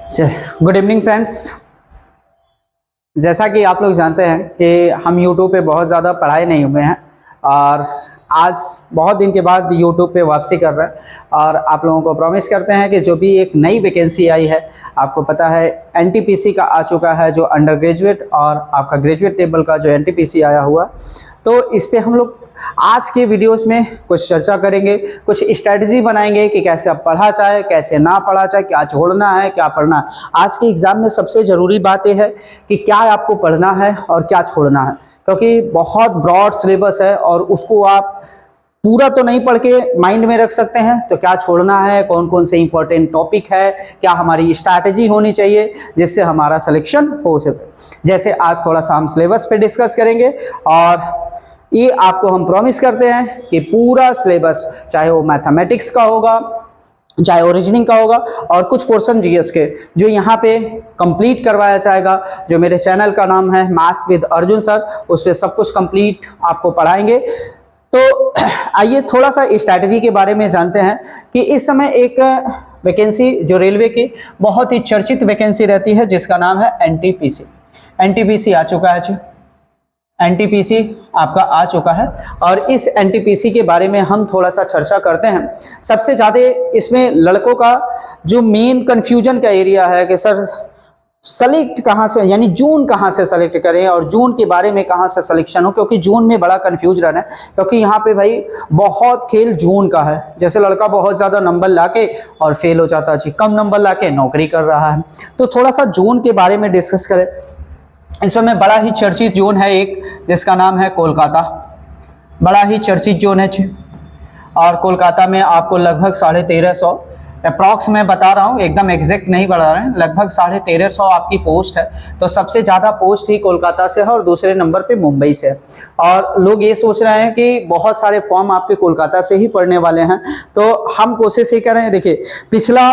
Good evening friends. जैसा कि आप लोग जानते हैं कि हम YouTube पे बहुत ज़्यादा पढ़ाई नहीं हुए हैं और आज बहुत दिन के बाद YouTube पे वापसी कर रहे हैं और आप लोगों को प्रॉमिस करते हैं कि जो भी एक नई वैकेंसी आई है, आपको पता है NTPC का आ चुका है जो अंडर ग्रेजुएट और आपका ग्रेजुएट लेवल का जो NTPC आया हुआ, तो इस पे हम लोग आज के वीडियोस में कुछ चर्चा करेंगे, कुछ स्ट्रेटजी बनाएंगे कि कैसे आप पढ़ा चाहे, कैसे ना पढ़ा चाहे, क्या छोड़ना है, क्या पढ़ना है। आज के एग्ज़ाम में सबसे ज़रूरी बात यह है कि क्या आपको पढ़ना है और क्या छोड़ना है, क्योंकि बहुत ब्रॉड सिलेबस है और उसको आप पूरा तो नहीं पढ़ के माइंड में रख सकते हैं। तो क्या छोड़ना है, कौन कौन से इंपॉर्टेंट टॉपिक है, क्या हमारी स्ट्रैटेजी होनी चाहिए जिससे हमारा सिलेक्शन हो सके। जैसे आज थोड़ा सा हम सिलेबस पे डिस्कस करेंगे और ये आपको हम प्रॉमिस करते हैं कि पूरा सिलेबस, चाहे वो मैथमेटिक्स का होगा, चाहे वो रीजनिंग का होगा और कुछ पोर्शन जीएस के, जो यहाँ पे कंप्लीट करवाया जाएगा। जो मेरे चैनल का नाम है मैथ्स विद अर्जुन सर, उस पर सब कुछ कंप्लीट आपको पढ़ाएंगे। तो आइए थोड़ा सा स्ट्रैटेजी के बारे में जानते हैं कि इस समय एक वैकेंसी जो रेलवे की बहुत ही चर्चित वैकेंसी रहती है जिसका नाम है NTPC। NTPC आ चुका है, NTPC आपका आ चुका है और इस NTPC के बारे में हम थोड़ा सा चर्चा करते हैं। सबसे ज़्यादा इसमें लड़कों का जो मेन कन्फ्यूजन का एरिया है कि सर सेलेक्ट कहाँ से, यानी जून कहाँ से सेलेक्ट करें और जून के बारे में कहाँ से सिलेक्शन हो, क्योंकि जून में बड़ा कन्फ्यूज रहना है। क्योंकि यहाँ पे भाई बहुत खेल जून का है। जैसे लड़का बहुत ज़्यादा नंबर लाके और फेल हो जाता है, कम नंबर लाके नौकरी कर रहा है। तो थोड़ा सा जून के बारे में डिस्कस करें। इस समय बड़ा ही चर्चित जोन है एक, जिसका नाम है कोलकाता। बड़ा ही चर्चित जोन है और कोलकाता में आपको लगभग 1350 अप्रॉक्स मैं बता रहा हूँ, एकदम एग्जैक्ट नहीं बता रहे हैं, लगभग 1350 आपकी पोस्ट है। तो सबसे ज़्यादा पोस्ट ही कोलकाता से है और दूसरे नंबर पे मुंबई से है। और लोग ये सोच रहे हैं कि बहुत सारे फॉर्म आपके कोलकाता से ही पढ़ने वाले हैं। तो हम कोशिश ये कर रहे हैं, देखिए पिछला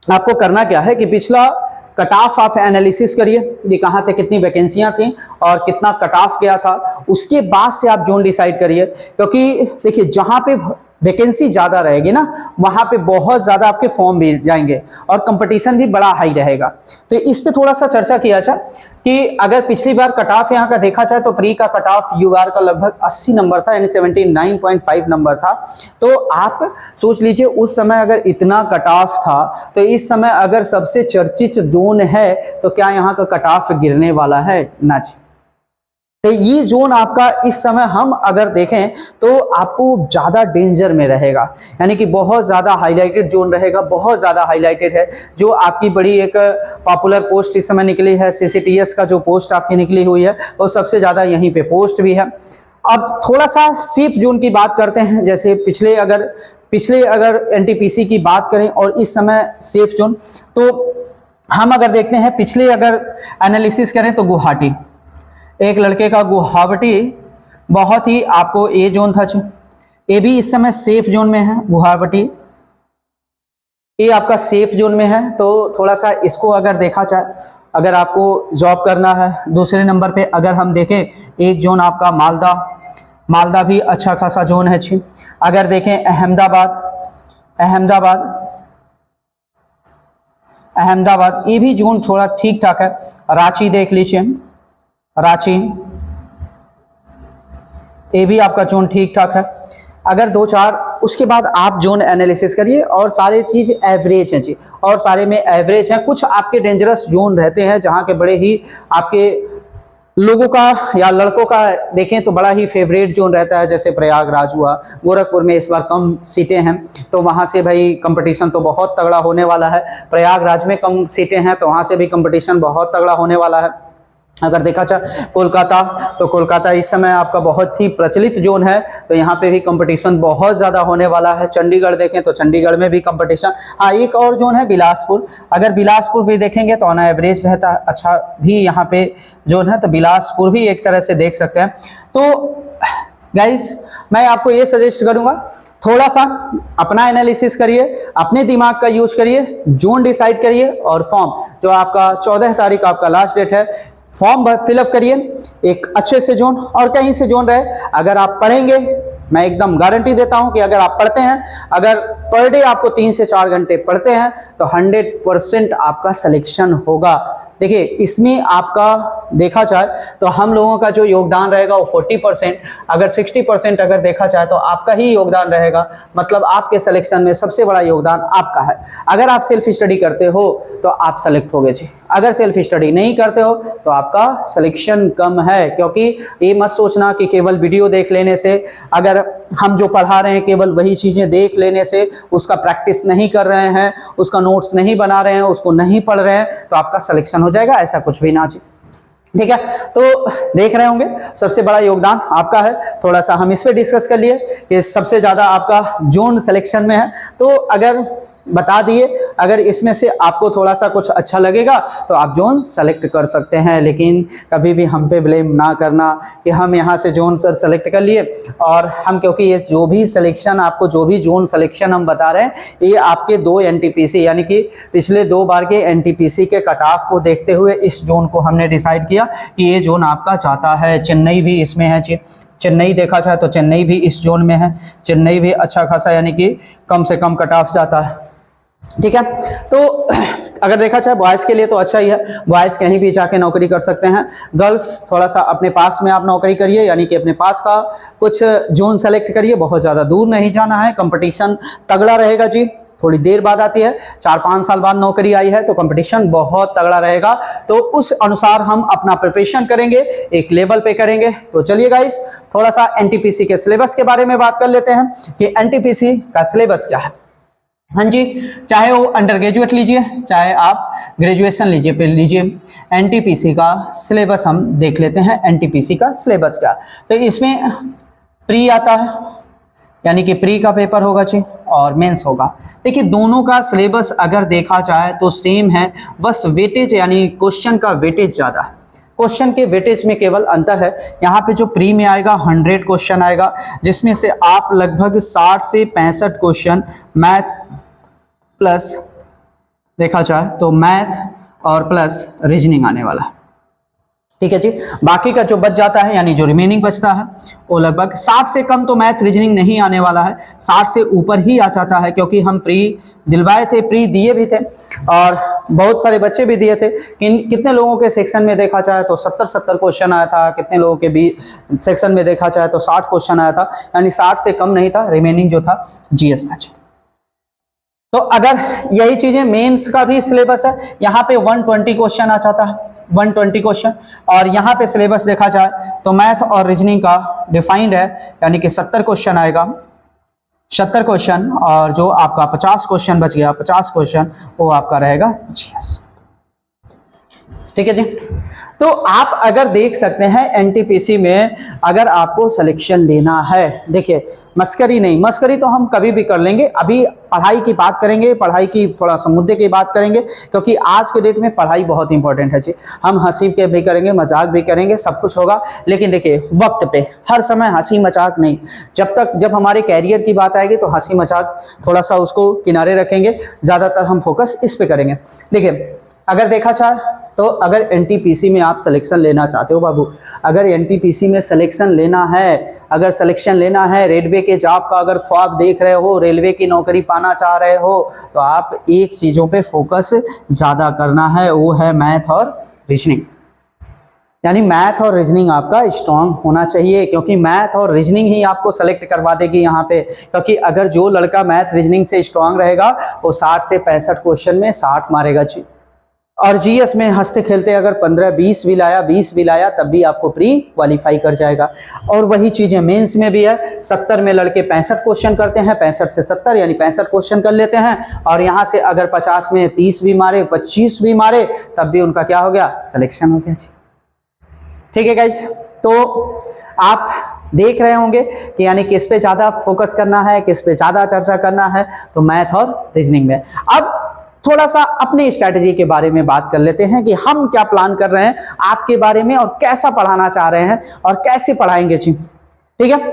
आपको करना क्या है कि पिछला कट ऑफ आप एनालिसिस करिए, ये कहाँ से कितनी वैकेंसियां थी और कितना कट ऑफ गया था, उसके बाद से आप जोन डिसाइड करिए। क्योंकि देखिए जहाँ पे वैकेंसी ज़्यादा रहेगी ना, वहाँ पे बहुत ज़्यादा आपके फॉर्म भी जाएंगे और कंपटीशन भी बड़ा हाई रहेगा। तो इस पे थोड़ा सा चर्चा किया जाए कि अगर पिछली बार कट ऑफ यहाँ का देखा जाए तो प्री का कट ऑफ यूआर का लगभग 80 नंबर था, यानी 79.5 नंबर था। तो आप सोच लीजिए उस समय अगर इतना कट ऑफ था, तो इस समय अगर सबसे चर्चित जोन है तो क्या यहाँ का कट ऑफ गिरने वाला है? ना। तो ये जोन आपका इस समय हम अगर देखें तो आपको ज़्यादा डेंजर में रहेगा, यानी कि बहुत ज़्यादा हाईलाइटेड जोन रहेगा, बहुत ज़्यादा हाईलाइटेड है। जो आपकी बड़ी एक पॉपुलर पोस्ट इस समय निकली है, CCTS का जो पोस्ट आपकी निकली हुई है, वो सबसे ज़्यादा यहीं पे पोस्ट भी है। अब थोड़ा सा सेफ जोन की बात करते हैं। जैसे पिछले अगर NTPC की बात करें और इस समय सेफ जोन, तो हम अगर देखते हैं पिछले अगर एनालिसिस करें तो गुवाहाटी, एक लड़के का गुवाहाटी बहुत ही आपको ए जोन था, ये भी इस समय सेफ जोन में है। गुवाहाटी ये आपका सेफ जोन में है। तो थोड़ा सा इसको अगर देखा जाए, अगर आपको जॉब करना है। दूसरे नंबर पे अगर हम देखें एक जोन आपका मालदा भी अच्छा खासा जोन है। अगर देखें अहमदाबाद ये भी जोन थोड़ा ठीक ठाक है। रांची देख लीजिए, रांची ये भी आपका जोन ठीक ठाक है। अगर 2-4 उसके बाद आप जोन एनालिसिस करिए और सारे चीज़ एवरेज हैं और सारे में एवरेज हैं। कुछ आपके डेंजरस जोन रहते हैं जहाँ के बड़े ही आपके लोगों का या लड़कों का देखें तो बड़ा ही फेवरेट जोन रहता है। जैसे प्रयागराज हुआ, गोरखपुर में इस बार कम सीटें हैं तो वहाँ से भाई कंपटीशन तो बहुत तगड़ा होने वाला है। प्रयागराज में कम सीटें हैं तो वहाँ से भी कंपटीशन बहुत तगड़ा होने वाला है। अगर देखा जाए कोलकाता, तो कोलकाता इस समय आपका बहुत ही प्रचलित जोन है, तो यहाँ पे भी कंपटीशन बहुत ज़्यादा होने वाला है। चंडीगढ़ देखें तो चंडीगढ़ में भी कंपटीशन। हाँ, एक और जोन है बिलासपुर। अगर बिलासपुर भी देखेंगे तो ऑन एवरेज रहता है, अच्छा भी यहाँ पे जोन है, तो बिलासपुर भी एक तरह से देख सकते हैं। तो गाइस मैं आपको ये सजेस्ट करूँगा, थोड़ा सा अपना एनालिसिस करिए, अपने दिमाग का यूज करिए, जोन डिसाइड करिए और फॉर्म जो आपका 14 तारीख आपका लास्ट डेट है, फॉर्म फिलअप करिए एक अच्छे से जोन और कहीं से जोन रहे। अगर आप पढ़ेंगे मैं एकदम गारंटी देता हूं कि अगर आप पढ़ते हैं, अगर पर डे आपको 3 से 4 घंटे पढ़ते हैं तो 100% आपका सिलेक्शन होगा। देखिए इसमें आपका देखा जाए तो हम लोगों का जो योगदान रहेगा वो 40%, अगर 60% अगर देखा जाए तो आपका ही योगदान रहेगा। मतलब आपके सिलेक्शन में सबसे बड़ा योगदान आपका है। अगर आप सेल्फ स्टडी करते हो तो आप सेलेक्ट होगे जी, अगर सेल्फ स्टडी नहीं करते हो तो आपका सिलेक्शन कम है। क्योंकि ये मत सोचना कि केवल वीडियो देख लेने से, अगर हम जो पढ़ा रहे हैं केवल वही चीज़ें देख लेने से, उसका प्रैक्टिस नहीं कर रहे हैं, उसका नोट्स नहीं बना रहे हैं, उसको नहीं पढ़ रहे हैं तो आपका सिलेक्शन हो जाएगा, ऐसा कुछ भी ना जी। ठीक है, तो देख रहे होंगे सबसे बड़ा योगदान आपका है। थोड़ा सा हम इस पे डिस्कस कर लिए कि सबसे ज़्यादा आपका जोन सिलेक्शन में है, तो अगर बता दिए, अगर इसमें से आपको थोड़ा सा कुछ अच्छा लगेगा तो आप जोन सेलेक्ट कर सकते हैं। लेकिन कभी भी हम पे ब्लेम ना करना कि हम यहाँ से जोन सर सेलेक्ट कर लिए और हम, क्योंकि ये जो भी सिलेक्शन आपको, जो भी जोन सिलेक्शन हम बता रहे हैं, ये आपके 2 एनटीपीसी यानी कि पिछले 2 बार के एनटीपीसी के कट ऑफ को देखते हुए इस जोन को हमने डिसाइड किया कि ये जोन आपका जाता है। चेन्नई भी इसमें है, चेन्नई देखा जाए तो चेन्नई भी इस जोन में है, चेन्नई भी अच्छा खासा यानी कि कम से कम कट ऑफ जाता है। ठीक है, तो अगर देखा जाए बॉयज़ के लिए तो अच्छा ही है, बॉयज़ कहीं भी जाके नौकरी कर सकते हैं। गर्ल्स थोड़ा सा अपने पास में आप नौकरी करिए, यानी कि अपने पास का कुछ जोन सेलेक्ट करिए, बहुत ज़्यादा दूर नहीं जाना है, कंपटीशन तगड़ा रहेगा जी। थोड़ी देर बाद आती है, 4-5 साल बाद नौकरी आई है तो कंपटीशन बहुत तगड़ा रहेगा, तो उस अनुसार हम अपना प्रिपरेशन करेंगे, एक लेवल पे करेंगे। तो चलिए गाइस, थोड़ा सा एनटीपीसी के सिलेबस के बारे में बात कर लेते हैं कि एनटीपीसी का सिलेबस क्या है। हाँ जी, चाहे वो अंडर ग्रेजुएट लीजिए, चाहे आप ग्रेजुएशन लीजिए, पे लीजिए, एनटीपीसी का सिलेबस हम देख लेते हैं। एनटीपीसी का सिलेबस क्या, तो इसमें प्री आता है, यानी कि प्री का पेपर होगा जी, और मेंस होगा। देखिए दोनों का सिलेबस अगर देखा जाए तो सेम है, बस वेटेज यानी क्वेश्चन का वेटेज ज़्यादा है। क्वेश्चन के वेटेज में केवल अंतर है, यहाँ पे जो प्री में आएगा 100 क्वेश्चन आएगा, जिसमें से आप लगभग 60 से 65 क्वेश्चन मैथ प्लस देखा जाए तो मैथ और प्लस रीजनिंग आने वाला है। ठीक है जी, बाकी का जो बच जाता है यानी जो रिमेनिंग बचता है वो लगभग 60 से कम तो मैथ रीजनिंग नहीं आने वाला है, 60 से ऊपर ही आ जाता है, क्योंकि हम प्री दिलवाए थे, प्री दिए भी थे और बहुत सारे बच्चे भी दिए थे। कितने लोगों के सेक्शन में देखा जाए तो 70 क्वेश्चन आया था, कितने लोगों के सेक्शन में देखा जाए तो 60 क्वेश्चन आया था, यानी 60 से कम नहीं था। रिमेनिंग जो था जीएस था। तो अगर यही चीजें मेंस का भी सिलेबस है, यहाँ पे 120 क्वेश्चन आ जाता है, 120 क्वेश्चन, और यहाँ पे सिलेबस देखा जाए तो मैथ और रीजनिंग का डिफाइंड है, यानी कि 70 क्वेश्चन आएगा, 70 क्वेश्चन, और जो आपका 50 क्वेश्चन बच गया, 50 क्वेश्चन वो आपका रहेगा जीएस। ठीक है जी, तो आप अगर देख सकते हैं एनटीपीसी में अगर आपको सिलेक्शन लेना है, देखिए मस्करी नहीं, मस्करी तो हम कभी भी कर लेंगे, अभी पढ़ाई की बात करेंगे, पढ़ाई की थोड़ा सा मुद्दे की बात करेंगे, क्योंकि आज के डेट में पढ़ाई बहुत इंपॉर्टेंट है जी। हम हंसी के भी करेंगे, मजाक भी करेंगे, सब कुछ होगा, लेकिन देखिए वक्त पे, हर समय हंसी मजाक नहीं। जब हमारे कैरियर की बात आएगी तो हंसी मजाक थोड़ा सा उसको किनारे रखेंगे, ज़्यादातर हम फोकस इस पे करेंगे। देखिए अगर देखा जाए तो अगर एनटीपीसी में आप सिलेक्शन लेना चाहते हो बाबू, अगर एनटीपीसी में सिलेक्शन लेना है, अगर सिलेक्शन लेना है, रेलवे के जॉब का अगर ख्वाब देख रहे हो, रेलवे की नौकरी पाना चाह रहे हो, तो आप एक चीज़ों पे फोकस ज़्यादा करना है, वो है मैथ और रीजनिंग। यानी मैथ और रीजनिंग आपका स्ट्रांग होना चाहिए, क्योंकि मैथ और रीजनिंग ही आपको सेलेक्ट करवा देगी यहाँ पे। क्योंकि अगर जो लड़का मैथ रीजनिंग से स्ट्रांग रहेगा वो 60 से 65 क्वेश्चन में 60 मारेगा जी, और जीएस में हंसते खेलते अगर 15-20 भी लाया, 20 भी लाया, तब भी आपको प्री क्वालिफाई कर जाएगा। और वही चीज़ें मेंस में भी है, 70 में लड़के 65 क्वेश्चन करते हैं, 65 से 70 यानी 65 क्वेश्चन कर लेते हैं, और यहाँ से अगर 50 में 30 भी मारे, 25 भी मारे, तब भी उनका क्या हो गया, सिलेक्शन हो गया जी। ठीक है गाइस, तो आप देख रहे होंगे कि यानी किस पे ज़्यादा फोकस करना है, किस पे ज़्यादा चर्चा करना है, तो मैथ और रीजनिंग में। अब थोड़ा सा अपने स्ट्रैटेजी के बारे में बात कर लेते हैं कि हम क्या प्लान कर रहे हैं आपके बारे में, और कैसा पढ़ाना चाह रहे हैं और कैसे पढ़ाएंगे जी। ठीक है,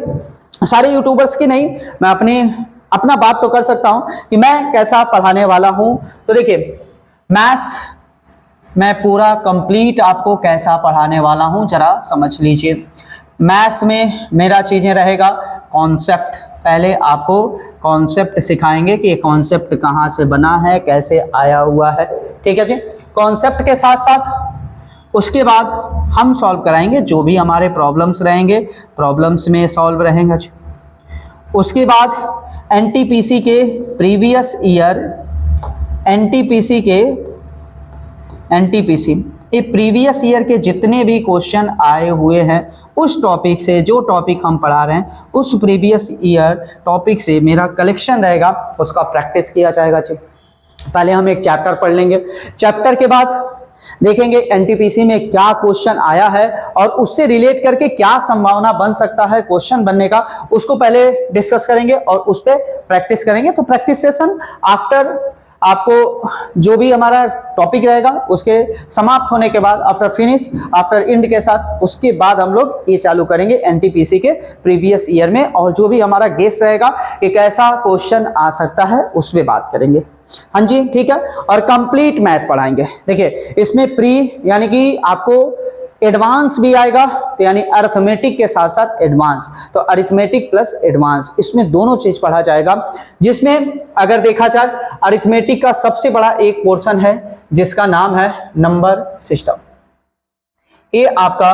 सारे यूट्यूबर्स की नहीं, मैं अपना बात तो कर सकता हूं कि मैं कैसा पढ़ाने वाला हूं। तो देखिए मैथ्स मैं पूरा कंप्लीट आपको कैसा पढ़ाने वाला हूं, जरा समझ लीजिए। मैथ्स में मेरा चीजें रहेगा कॉन्सेप्ट। पहले आपको कॉन्सेप्ट सिखाएंगे कि कॉन्सेप्ट कहाँ से बना है, कैसे आया हुआ है, ठीक है जी। कॉन्सेप्ट के साथ साथ उसके बाद हम सॉल्व कराएंगे जो भी हमारे प्रॉब्लम्स रहेंगे, प्रॉब्लम्स में सॉल्व रहेंगे जी। उसके बाद एनटीपीसी के प्रीवियस ईयर, एनटीपीसी ये प्रीवियस ईयर के जितने भी क्वेश्चन आए हुए हैं उस टॉपिक से, जो टॉपिक हम पढ़ा रहे हैं उस प्रीवियस ईयर टॉपिक से मेरा कलेक्शन रहेगा, उसका प्रैक्टिस किया जाएगा जी। पहले हम एक चैप्टर पढ़ लेंगे, चैप्टर के बाद देखेंगे एनटीपीसी में क्या क्वेश्चन आया है और उससे रिलेट करके क्या संभावना बन सकता है क्वेश्चन बनने का, उसको पहले डिस्कस करेंगे और उस पर प्रैक्टिस करेंगे। तो प्रैक्टिस सेशन आफ्टर आपको जो भी हमारा टॉपिक रहेगा उसके समाप्त होने के बाद, आफ्टर एंड के साथ, उसके बाद हम लोग ये चालू करेंगे एनटीपीसी के प्रीवियस ईयर में, और जो भी हमारा गेस रहेगा कि कैसा क्वेश्चन आ सकता है उस पर बात करेंगे। हाँ जी, ठीक है। और कंप्लीट मैथ पढ़ाएंगे। देखिए इसमें प्री यानी कि आपको एडवांस भी आएगा, तो यानी अरिथमेटिक के साथ साथ एडवांस, तो अरिथमेटिक प्लस एडवांस इसमें दोनों चीज पढ़ा जाएगा। जिसमें अगर देखा जाए अरिथमेटिक का सबसे बड़ा एक पोर्शन है जिसका नाम है नंबर सिस्टम। ये आपका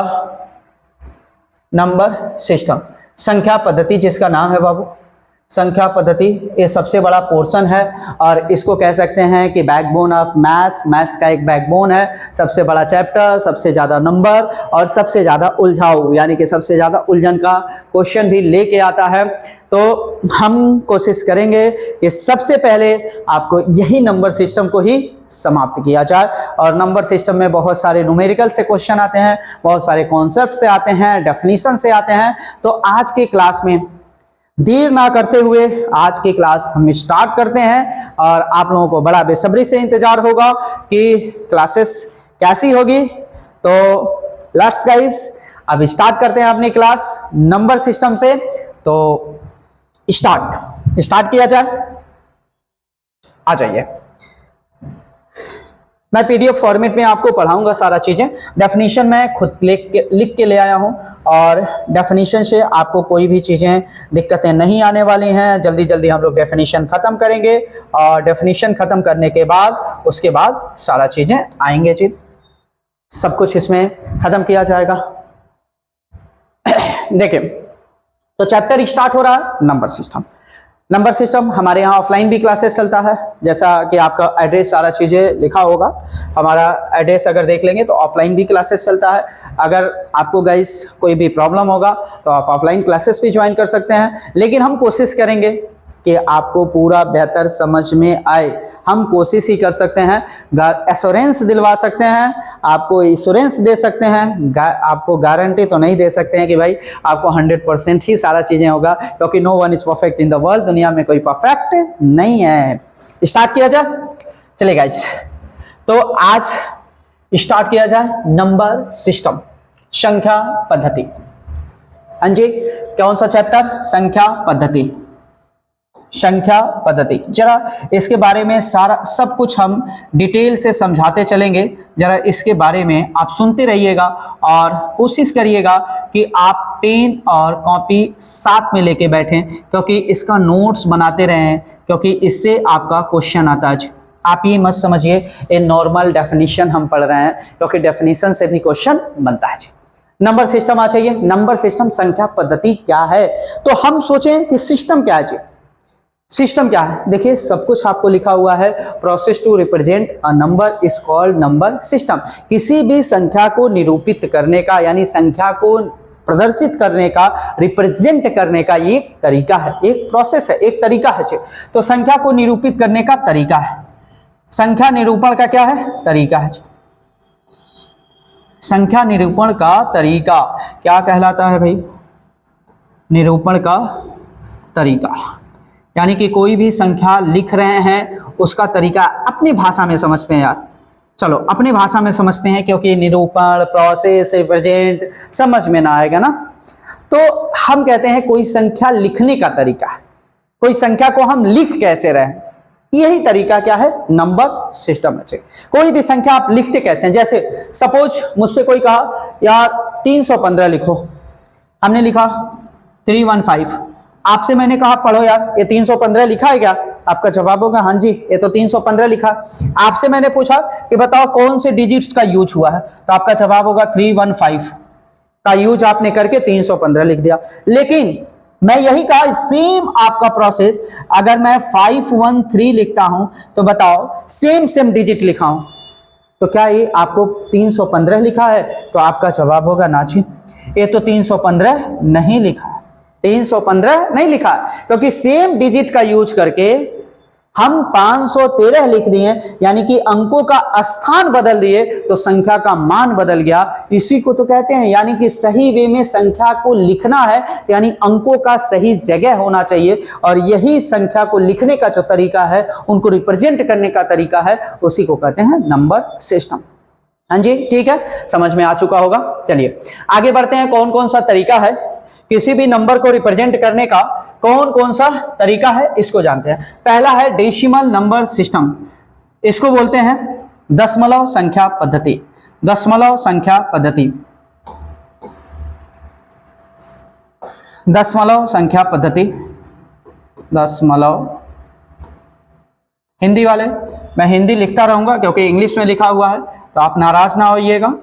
नंबर सिस्टम, संख्या पद्धति जिसका नाम है बाबू संख्या पद्धति, ये सबसे बड़ा पोर्शन है और इसको कह सकते हैं कि बैकबोन ऑफ मैथ्स का एक बैकबोन है। सबसे बड़ा चैप्टर, सबसे ज्यादा नंबर और सबसे ज्यादा उलझाऊ यानी कि सबसे ज्यादा उलझन का क्वेश्चन भी लेके आता है। तो हम कोशिश करेंगे कि सबसे पहले आपको यही नंबर सिस्टम को ही समाप्त किया जाए। और नंबर सिस्टम में बहुत सारे न्यूमेरिकल से क्वेश्चन आते हैं, बहुत सारे कॉन्सेप्ट से आते हैं, डेफिनेशन से आते हैं। तो आज की क्लास में देर ना करते हुए आज की क्लास हम स्टार्ट करते हैं और आप लोगों को बड़ा बेसब्री से इंतजार होगा कि क्लासेस कैसी होगी। तो लेट्स गाइस अब स्टार्ट करते हैं अपनी क्लास नंबर सिस्टम से। तो स्टार्ट किया जाए, आ जाइए। मैं पीडीएफ फॉर्मेट में आपको पढ़ाऊंगा सारा चीजें। डेफिनेशन मैं खुद लिख के ले आया हूं और डेफिनेशन से आपको कोई भी चीजें दिक्कतें नहीं आने वाली हैं। जल्दी जल्दी हम लोग डेफिनेशन खत्म करेंगे और डेफिनेशन खत्म करने के बाद उसके बाद सारा चीजें आएंगे जी, सब कुछ इसमें खत्म किया जाएगा। देखिए तो चैप्टर स्टार्ट हो रहा है नंबर सिस्टम। नंबर सिस्टम हमारे यहाँ ऑफलाइन भी क्लासेस चलता है, जैसा कि आपका एड्रेस सारा चीज़ें लिखा होगा। हमारा एड्रेस अगर देख लेंगे तो ऑफलाइन भी क्लासेस चलता है। अगर आपको गाइस कोई भी प्रॉब्लम होगा तो आप ऑफलाइन क्लासेस भी ज्वाइन कर सकते हैं, लेकिन हम कोशिश करेंगे कि आपको पूरा बेहतर समझ में आए। हम कोशिश ही कर सकते हैं, एश्योरेंस दिलवा सकते हैं, आपको इंश्योरेंस दे सकते हैं, आपको गारंटी तो नहीं दे सकते हैं कि भाई आपको 100% ही सारा चीज़ें होगा, क्योंकि no one is perfect in the world. दुनिया में कोई परफेक्ट नहीं है। स्टार्ट किया जाए, चलिए गाइस। तो आज स्टार्ट किया जाए नंबर सिस्टम, संख्या पद्धति। हाँ जी, कौन सा चैप्टर? संख्या पद्धति। संख्या पद्धति, जरा इसके बारे में सारा सब कुछ हम डिटेल से समझाते चलेंगे। जरा इसके बारे में आप सुनते रहिएगा और कोशिश करिएगा कि आप पेन और कॉपी साथ में लेके बैठें, क्योंकि इसका नोट्स बनाते रहें, क्योंकि इससे आपका क्वेश्चन आता है। आप ये मत समझिए ये नॉर्मल डेफिनेशन हम पढ़ रहे हैं, क्योंकि डेफिनेशन से भी क्वेश्चन बनता है। नंबर सिस्टम आ जाइए। नंबर सिस्टम, संख्या पद्धति क्या है? तो हम सोचें कि सिस्टम क्या है जी। सिस्टम क्या है? देखिए सब कुछ आपको लिखा हुआ है। Process to represent a number is called number system. किसी भी संख्या को निरूपित करने का, यानी संख्या को प्रदर्शित करने का, रिप्रेजेंट करने का ये तरीका है, एक प्रोसेस है, एक तरीका है। तो संख्या को निरूपित करने का तरीका है। संख्या निरूपण का क्या है? तरीका है। संख्या निरूपण का तरीका क्या कहलाता है भाई? निरूपण का तरीका, यानी कि कोई भी संख्या लिख रहे हैं उसका तरीका अपनी भाषा में समझते हैं यार। चलो अपनी भाषा में समझते हैं, क्योंकि निरूपण, प्रोसेस, रिप्रेजेंट समझ में ना आएगा ना। तो हम कहते हैं कोई संख्या लिखने का तरीका है, कोई संख्या को हम लिख कैसे रहे, यही तरीका क्या है? नंबर सिस्टम है। कोई भी संख्या आप लिखते कैसे हैं? जैसे सपोज मुझसे कोई कहा यार 315 लिखो, हमने लिखा 315। आपसे मैंने कहा पढ़ो यार ये 315 लिखा है क्या? आपका जवाब होगा हाँ जी ये तो 315 लिखा। आपसे मैंने पूछा कि बताओ कौन से डिजिट्स का यूज हुआ है, तो आपका जवाब होगा 315 का यूज आपने करके 315 लिख दिया। लेकिन मैं यही कहा सेम आपका प्रोसेस अगर मैं 513 लिखता हूं तो बताओ सेम डिजिट लिखा हूं तो क्या ये आपको 315 लिखा है? तो आपका जवाब होगा ना जी ये तो 315 नहीं लिखा है, 315 नहीं लिखा क्योंकि सेम डिजिट का यूज करके हम 513 लिख दिए, यानी कि अंकों का स्थान बदल दिए तो संख्या का मान बदल गया। इसी को तो कहते हैं यानी कि सही वे में संख्या को लिखना है, यानी अंकों का सही जगह होना चाहिए और यही संख्या को लिखने का जो तरीका है, उनको रिप्रेजेंट करने का तरीका है, उसी को कहते हैं नंबर सिस्टम। हाँ जी ठीक है, समझ में आ चुका होगा। चलिए आगे बढ़ते हैं, कौन कौन सा तरीका है किसी भी नंबर को रिप्रेजेंट करने का, कौन कौन सा तरीका है इसको जानते हैं। पहला है डेसिमल नंबर सिस्टम, इसको बोलते हैं दशमलव संख्या पद्धति। दशमलव संख्या पद्धति, दशमलव संख्या पद्धति, दशमलव। हिंदी वाले मैं हिंदी लिखता रहूंगा क्योंकि इंग्लिश में लिखा हुआ है तो आप नाराज ना होइएगा,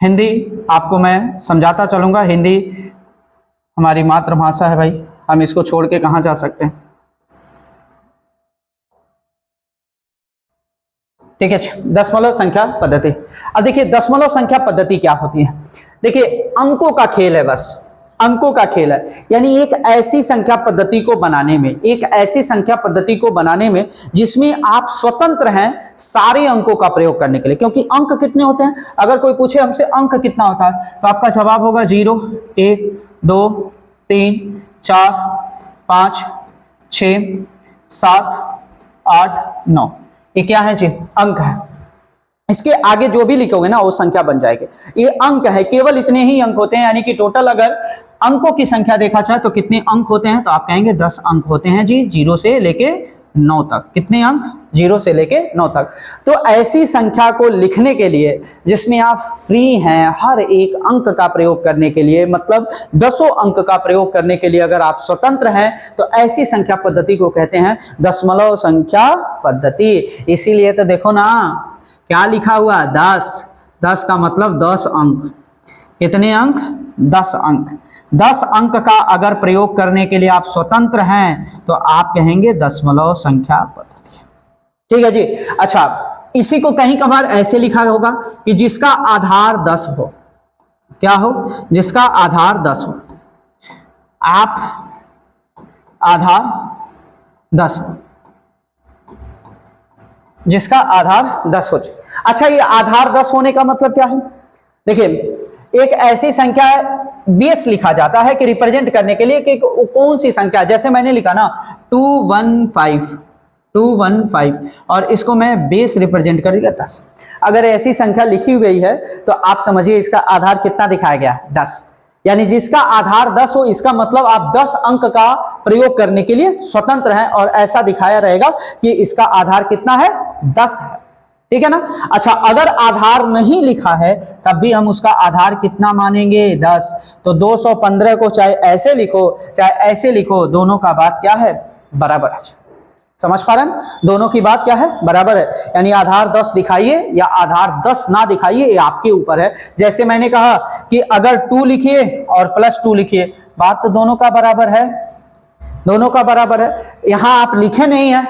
हिंदी आपको मैं समझाता चलूंगा। हिंदी हमारी मातृभाषा है भाई, हम इसको छोड़ के कहां जा सकते हैं। ठीक है, दशमलव संख्या पद्धति। अब देखिए दशमलव संख्या पद्धति क्या होती है। देखिए अंकों का खेल है, बस अंकों का खेल है, यानी एक ऐसी संख्या पद्धति को बनाने में, एक ऐसी संख्या पद्धति को बनाने में जिसमें आप स्वतंत्र हैं सारे अंकों का प्रयोग करने के लिए। क्योंकि अंक कितने होते हैं, अगर कोई पूछे हमसे अंक कितना होता है तो आपका जवाब होगा 0, 1, 2, 3, 4, 5, 6, 7, 8, 9। ये क्या है जी? अंक है। इसके आगे जो भी लिखोगे ना वो संख्या बन जाएगी। ये अंक है, केवल इतने ही अंक होते हैं, यानी कि टोटल अगर अंकों की संख्या देखा जाए तो कितने अंक होते हैं, तो आप कहेंगे 10 अंक होते हैं जी, 0 से लेके 9 तक। कितने अंक? 0 से लेके 9 तक। तो ऐसी संख्या को लिखने के लिए जिसमें आप फ्री हैं हर एक अंक का प्रयोग करने के लिए, मतलब 10 अंक का प्रयोग करने के लिए अगर आप स्वतंत्र हैं तो ऐसी संख्या पद्धति को कहते हैं दशमलव संख्या पद्धति। इसीलिए तो देखो ना क्या लिखा हुआ, 10। 10 का मतलब 10 अंक। कितने अंक? 10 अंक। 10 अंक का अगर प्रयोग करने के लिए आप स्वतंत्र हैं तो आप कहेंगे दशमलव संख्या पद्धति। ठीक है जी। अच्छा, इसी को कहीं कभार ऐसे लिखा होगा कि जिसका आधार 10 हो। क्या हो? जिसका आधार 10 हो। आप आधार 10 हो, जिसका आधार 10 हो। अच्छा, ये आधार 10 होने का मतलब क्या है? देखिए एक ऐसी संख्या बेस लिखा जाता है कि रिप्रेजेंट करने के लिए कि कौन सी संख्या, जैसे मैंने लिखा ना 215 और इसको मैं बेस रिप्रेजेंट कर दिया 10। अगर ऐसी संख्या लिखी गई है तो आप समझिए इसका आधार कितना दिखाया गया? 10। यानी जिसका आधार 10 हो, इसका मतलब आप 10 अंक का प्रयोग करने के लिए स्वतंत्र हैं और ऐसा दिखाया रहेगा कि इसका आधार कितना है? 10 है। ठीक है ना। अच्छा, अगर आधार नहीं लिखा है तब भी हम उसका आधार कितना मानेंगे? 10। तो 215 को चाहे ऐसे लिखो चाहे ऐसे लिखो, दोनों का बात क्या है? बराबर है। समझ पा रहे हैं? दोनों की बात क्या है? बराबर है। यानी आधार 10 दिखाइए या आधार 10 ना दिखाइए, ये आपके ऊपर है। जैसे मैंने कहा कि अगर 2 लिखिए और +2 लिखिए, बात तो दोनों का बराबर है, दोनों का बराबर है। यहां आप लिखे नहीं है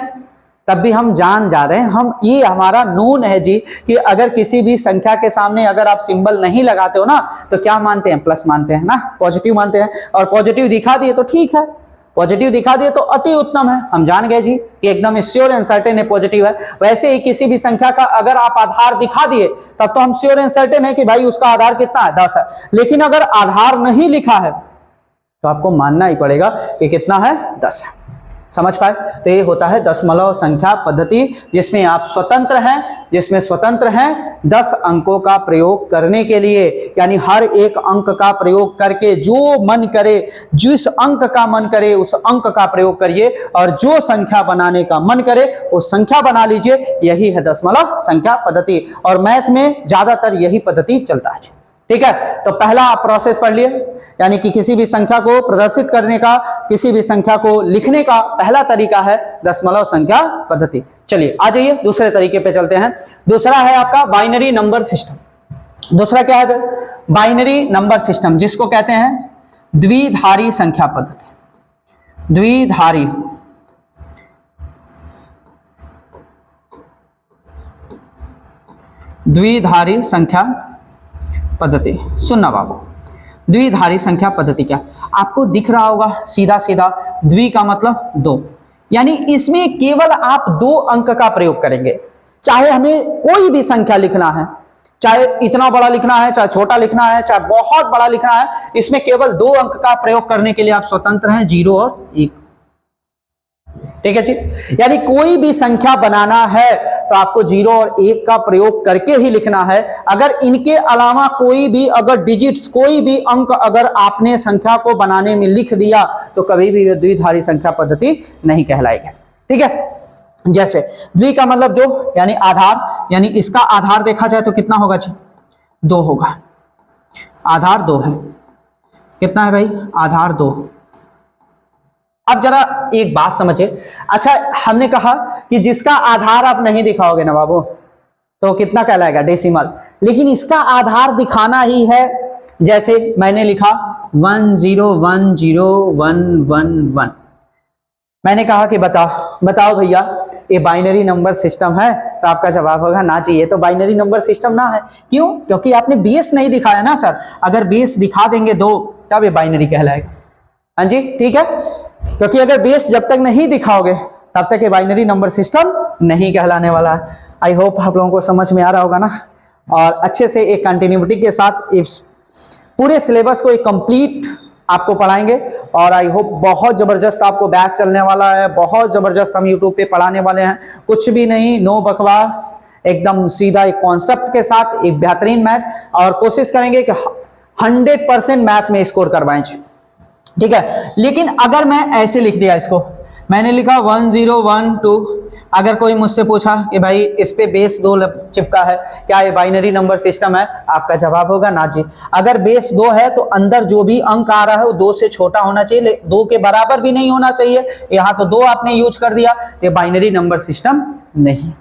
तब भी हम जान जा रहे हैं, हम ये हमारा नून है जी कि अगर किसी भी संख्या के सामने अगर आप सिंबल नहीं लगाते हो ना तो क्या मानते हैं? प्लस मानते हैं ना, पॉजिटिव मानते हैं। और पॉजिटिव दिखा दिए तो ठीक है, पॉजिटिव दिखा दिए तो अति उत्तम है, हम जान गए जी कि एकदम श्योर एंड सर्टेन है पॉजिटिव है। वैसे ही किसी भी संख्या का अगर आप आधार दिखा दिए तब तो हम श्योर एंड सर्टेन है कि भाई उसका आधार कितना है? 10 है। लेकिन अगर आधार नहीं लिखा है तो आपको मानना ही पड़ेगा कि कितना है? 10 है। समझ पाए? तो ये होता है दशमलव संख्या पद्धति, जिसमें आप स्वतंत्र हैं, जिसमें स्वतंत्र हैं 10 अंकों का प्रयोग करने के लिए, यानी हर एक अंक का प्रयोग करके जो मन करे, जिस अंक का मन करे उस अंक का प्रयोग करिए और जो संख्या बनाने का मन करे वो संख्या बना लीजिए। यही है दशमलव संख्या पद्धति और मैथ में ज्यादातर यही पद्धति चलता है। ठीक है, तो पहला आप प्रोसेस पढ़ लिए, यानी कि किसी भी संख्या को प्रदर्शित करने का, किसी भी संख्या को लिखने का पहला तरीका है दशमलव संख्या पद्धति। चलिए आ जाइए दूसरे तरीके पे चलते हैं। दूसरा है आपका बाइनरी नंबर सिस्टम। दूसरा क्या है? बाइनरी नंबर सिस्टम, जिसको कहते हैं द्विधारी संख्या पद्धति। द्विधारी संख्या पद्धति। सुनना बाबू, द्विधारी संख्या पद्धति क्या? आपको दिख रहा होगा सीधा सीधा, द्वि का मतलब दो, यानी इसमें केवल आप 2 अंक का प्रयोग करेंगे। चाहे हमें कोई भी संख्या लिखना है, चाहे इतना बड़ा लिखना है, चाहे छोटा लिखना है, चाहे बहुत बड़ा लिखना है, इसमें केवल 2 अंक का प्रयोग करने के लिए आप स्वतंत्र हैं, 0 और 1। ठीक है जी, यानी कोई भी संख्या बनाना है तो आपको 0 और 1 का प्रयोग करके ही लिखना है। अगर इनके अलावा कोई भी अगर डिजिट्स, कोई भी अंक अगर आपने संख्या को बनाने में लिख दिया तो कभी भी द्विधारी संख्या पद्धति नहीं कहलाएगी। ठीक है, जैसे द्वि का मतलब 2, यानी आधार, यानी इसका आधार देखा जाए तो कितना होगा जी? 2 होगा। आधार 2 है। कितना है भाई? आधार 2। अब जरा एक बात समझिए, अच्छा हमने कहा कि जिसका आधार आप नहीं दिखाओगे ना बाबू तो कितना कहलाएगा? डेसिमल। लेकिन इसका आधार दिखाना ही है, जैसे मैंने लिखा 10101111। मैंने कहा कि बताओ भैया ये बाइनरी नंबर सिस्टम है, तो आपका जवाब होगा ना जी ये तो बाइनरी नंबर सिस्टम ना है। क्यों? क्योंकि आपने बेस नहीं दिखाया ना सर। अगर बेस दिखा देंगे 2 तब ये बाइनरी कहलाएगा। हाँ जी, ठीक है, क्योंकि अगर बेस जब तक नहीं दिखाओगे तब तक ये बाइनरी नंबर सिस्टम नहीं कहलाने वाला है। आई होप आप लोगों को समझ में आ रहा होगा ना, और अच्छे से एक कंटिन्यूटी के साथ इस पूरे सिलेबस को एक कंप्लीट आपको पढ़ाएंगे। और आई होप बहुत जबरदस्त आपको बैच चलने वाला है, बहुत जबरदस्त हम यूट्यूब पे पढ़ाने वाले हैं। कुछ भी नहीं, नो बकवास, एकदम सीधा एक कॉन्सेप्ट के साथ एक बेहतरीन मैथ, और कोशिश करेंगे कि 100% मैथ में स्कोर करवाएं। ठीक है, लेकिन अगर मैं ऐसे लिख दिया, इसको मैंने लिखा 1012, अगर कोई मुझसे पूछा कि भाई इस पे बेस 2 चिपका है, क्या ये बाइनरी नंबर सिस्टम है? आपका जवाब होगा ना जी। अगर बेस 2 है तो अंदर जो भी अंक आ रहा है वो 2 से छोटा होना चाहिए, 2 के बराबर भी नहीं होना चाहिए। यहाँ तो 2 आपने यूज कर दिया, तो बाइनरी नंबर सिस्टम नहीं।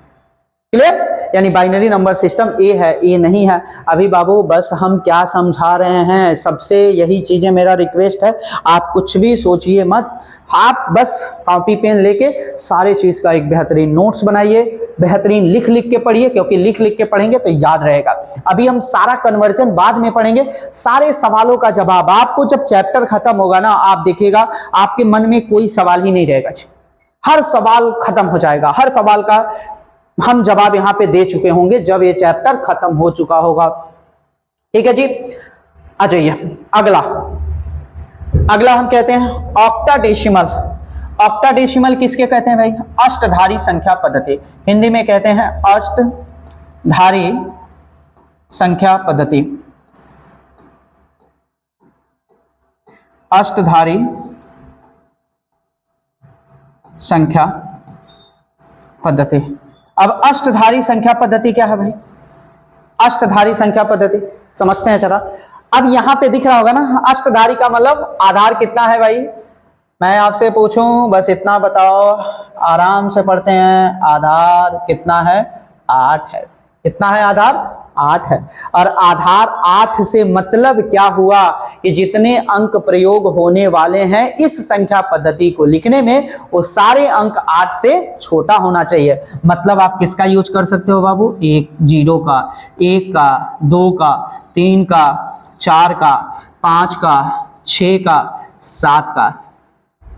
क्लियर? यानी बाइनरी नंबर सिस्टम ए है, ए नहीं है। अभी बाबू बस हम क्या समझा रहे हैं, सबसे यही चीजें मेरा रिक्वेस्ट है, आप कुछ भी सोचिए मत, आप बस कॉपी पेन लेके सारे चीज का एक बेहतरीन नोट्स बनाइए, बेहतरीन लिख के पढ़िए, क्योंकि लिख के पढ़ेंगे तो याद रहेगा। अभी हम सारा कन्वर्जन बाद में पढ़ेंगे, सारे सवालों का जवाब आपको जब चैप्टर खत्म होगा ना, आप देखिएगा आपके मन में कोई सवाल ही नहीं रहेगा, हर सवाल खत्म हो जाएगा, हर सवाल का हम जवाब यहां पे दे चुके होंगे जब ये चैप्टर खत्म हो चुका होगा। ठीक है जी, आ जाइए अगला हम कहते हैं ऑक्टाडेसिमल। ऑक्टाडेसिमल किसके कहते हैं भाई? अष्टधारी संख्या पद्धति, हिंदी में कहते हैं अष्टधारी संख्या पद्धति। अष्टधारी संख्या पद्धति। अब अष्टधारी संख्या पद्धति क्या है भाई? अष्टधारी संख्या पद्धति समझते हैं जरा। अब यहां पे दिख रहा होगा ना, अष्टधारी का मतलब आधार कितना है भाई? मैं आपसे पूछूं बस इतना बताओ, आराम से पढ़ते हैं, आधार कितना है? 8 है। कितना है आधार? 8 है। और आधार 8 से मतलब क्या हुआ कि जितने अंक प्रयोग होने वाले हैं इस संख्या पद्धति को लिखने में, वो सारे अंक 8 से छोटा होना चाहिए। मतलब आप किसका यूज कर सकते हो बाबू? 1 0 का, 1 का, 2 का, 3 का, 4 का, 5 का, 6 का, 7 का,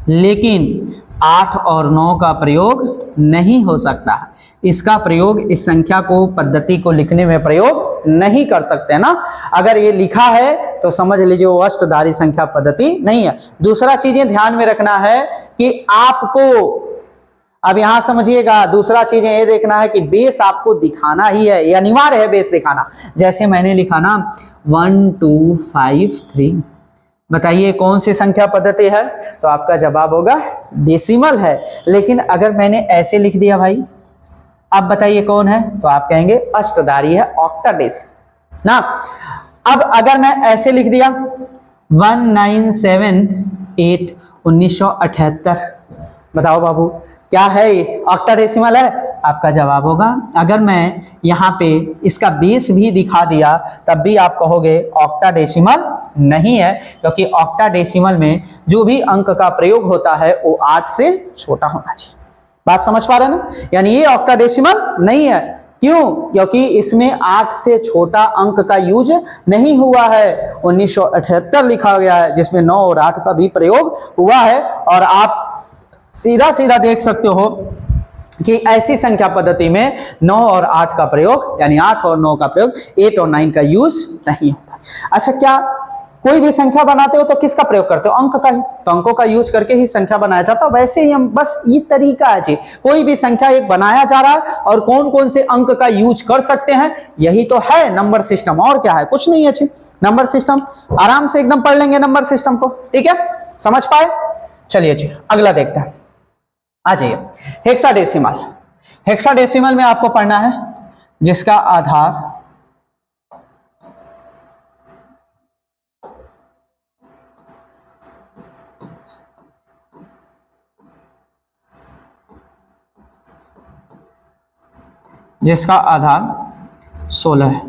लेकिन 8 और 9 का प्रयोग नहीं हो सकता। इसका प्रयोग इस संख्या को पद्धति को लिखने में प्रयोग नहीं कर सकते ना। अगर ये लिखा है तो समझ लीजिए वो अष्टधारी संख्या पद्धति नहीं है। दूसरा चीजें ध्यान में रखना है कि आपको, अब यहां समझिएगा, दूसरा चीजें ये देखना है कि बेस आपको दिखाना ही है, ये अनिवार्य है बेस दिखाना। जैसे मैंने लिखा ना 1 2 5 3, बताइए कौन सी संख्या पद्धति है? तो आपका जवाब होगा डेसिमल है। लेकिन अगर मैंने ऐसे लिख दिया भाई, अब बताइए कौन है? तो आप कहेंगे अष्टधारी है, ऑक्टाडेसिमल ना। अब अगर मैं ऐसे लिख दिया 1978 1978, बताओ बाबू क्या है ये, ऑक्टाडेसिमल है? आपका जवाब होगा, अगर मैं यहाँ पे इसका बेस भी दिखा दिया तब भी आप कहोगे ऑक्टाडेसिमल नहीं है, क्योंकि ऑक्टाडेसिमल में जो भी अंक का प्रयोग होता है वो 8 से छोटा होना चाहिए। बात समझ पा रहे हैं ना? यानी ये ऑक्टाडेसिमल नहीं है। क्यों? क्योंकि इसमें 8 से छोटा अंक का यूज नहीं हुआ है। 1978 लिखा गया है जिसमें 9 और 8 का भी प्रयोग हुआ है। और आप सीधा सीधा देख सकते हो कि ऐसी संख्या पद्धति में 9 और 8 का प्रयोग, यानी 8 और 9 का प्रयोग, 8 और 9 का यूज नहीं होता। अच्छा, क्या कोई भी संख्या बनाते हो तो किसका प्रयोग करते हो? अंक का ही। तो अंकों का यूज करके ही संख्या बनाया जाता है। वैसे ही हम, बस ये तरीका है जी, कोई भी संख्या एक बनाया जा रहा है और कौन कौन से अंक का यूज कर सकते हैं, यही तो है नंबर सिस्टम। और क्या है? कुछ नहीं है जी। नंबर सिस्टम आराम से एकदम पढ़ लेंगे नंबर सिस्टम को। ठीक है, समझ पाए? चलिए जी, अगला देखते हैं। आ जाइए, हेक्साडेसिमल। हेक्साडेसिमल में आपको पढ़ना है जिसका आधार जिसका आधार 16 है।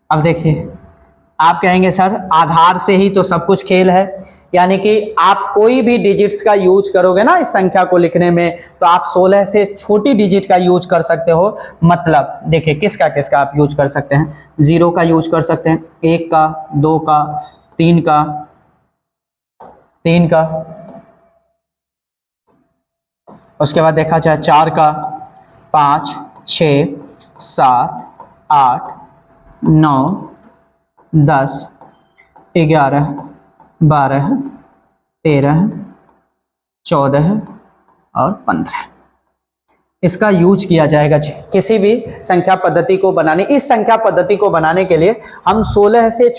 अब देखिए, आप कहेंगे सर आधार से ही तो सब कुछ खेल है, यानी कि आप कोई भी डिजिट्स का यूज करोगे ना इस संख्या को लिखने में, तो आप 16 से छोटी डिजिट का यूज कर सकते हो। मतलब देखिए, किसका किसका आप यूज कर सकते हैं? 0 का यूज कर सकते हैं, 1 का, 2 का, 3 का, 3 का, उसके बाद देखा जाए 4 का, 5, 6, 7, 8, 9, 10, 11, 12, 13, 14 और 15 इसका यूज किया जाएगा किसी भी संख्या पद्धति को बनाने। इस संख्या पद्धति को बनाने के लिए हम 16 से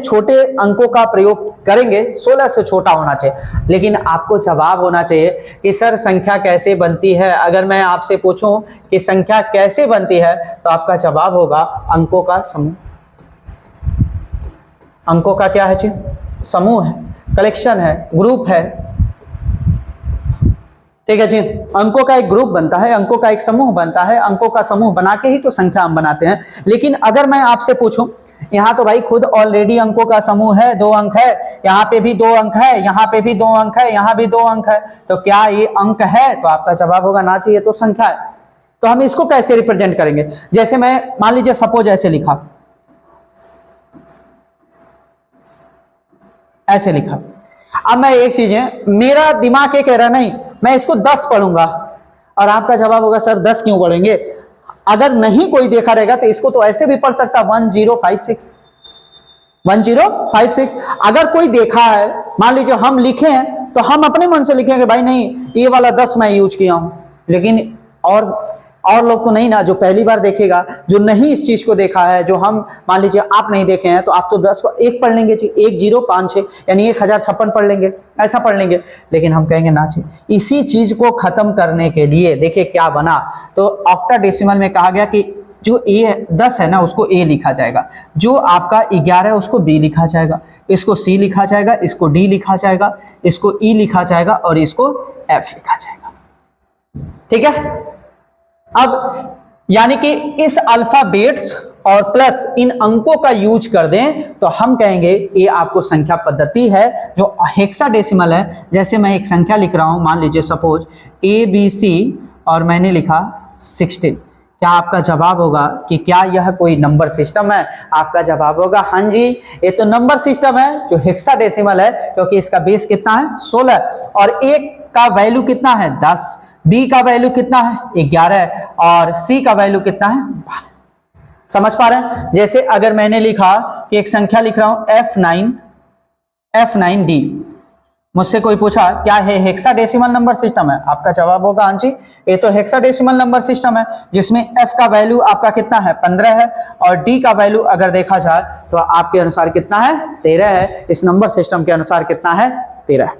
छोटे अंकों का प्रयोग करेंगे। 16 से छोटा होना चाहिए, लेकिन आपको जवाब होना चाहिए कि सर संख्या कैसे बनती है। अगर मैं आपसे पूछूं कि संख्या कैसे बनती है, तो आपका जवाब होगा अंकों का समूह। अंकों का क्या है जी? समूह है, कलेक्शन है, ग्रुप है। ठीक है जी, अंकों का एक ग्रुप बनता है, अंकों का एक समूह बनता है। अंकों का समूह बना के ही तो संख्या हम बनाते हैं। लेकिन अगर मैं आपसे पूछूं, यहाँ तो भाई खुद ऑलरेडी अंकों का समूह है, 2 अंक है, यहाँ पे भी 2 अंक है, यहाँ पे भी 2 अंक है, यहाँ भी 2 अंक है, तो क्या ये अंक है? तो आपका जवाब होगा ना जी, ये तो संख्या है। तो हम इसको कैसे रिप्रेजेंट करेंगे? जैसे मैं मान लीजिए सपोज ऐसे लिखा, ऐसे लिखा। अब मैं एक चीज है, मेरा दिमाग ये कह रहा नहीं मैं इसको 10 पढ़ूंगा, और आपका जवाब होगा सर 10 क्यों पढ़ेंगे? अगर नहीं कोई देखा रहेगा तो इसको तो ऐसे भी पढ़ सकता 1056 1056। अगर कोई देखा है, मान लीजिए हम लिखे हैं, तो हम अपने मन से लिखेंगे भाई नहीं ये वाला 10 मैं यूज किया हूं। लेकिन और लोग को नहीं ना, जो पहली बार देखेगा, जो नहीं इस चीज को देखा है, जो हम मान लीजिए आप नहीं देखे हैं, तो आप तो 10 1 पढ़ लेंगे जी, 1056 यानी 1056 पढ़ लेंगे, ऐसा पढ़ लेंगे। लेकिन हम कहेंगे ना जी, इसी चीज को खत्म करने के लिए देखिए क्या बना। तो ऑक्टाडेसिमल में कहा गया कि जो ए 10 है ना उसको ए लिखा जाएगा, जो आपका 11 है उसको बी लिखा जाएगा, इसको सी लिखा जाएगा, इसको डी लिखा जाएगा, इसको ई लिखा जाएगा और इसको एफ लिखा जाएगा। ठीक है, अब यानी कि इस अल्फाबेट्स और प्लस इन अंकों का यूज कर दें तो हम कहेंगे ये आपको संख्या पद्धति है जो हेक्साडेसिमल है। जैसे मैं एक संख्या लिख रहा हूं, मान लीजिए सपोज ABC और मैंने लिखा 16। क्या आपका जवाब होगा कि क्या यह कोई नंबर सिस्टम है? आपका जवाब होगा हाँ जी, ये तो नंबर सिस्टम है जो हेक्साडेसिमल है, क्योंकि इसका बेस कितना है 16 और एक का वैल्यू कितना है 10, बी का वैल्यू कितना है 11 और सी का वैल्यू कितना है 12। समझ पा रहे हैं? जैसे अगर मैंने लिखा कि एक संख्या लिख रहा हूं F9D, मुझसे कोई पूछा क्या है हेक्साडेसिमल नंबर सिस्टम है? आपका जवाब होगा हाँ जी, ये तो हेक्साडेसिमल नंबर सिस्टम है, जिसमें F का वैल्यू आपका कितना है 15 है और D का वैल्यू अगर देखा जाए तो आपके अनुसार कितना है 13 है। इस नंबर सिस्टम के अनुसार कितना है 13 है।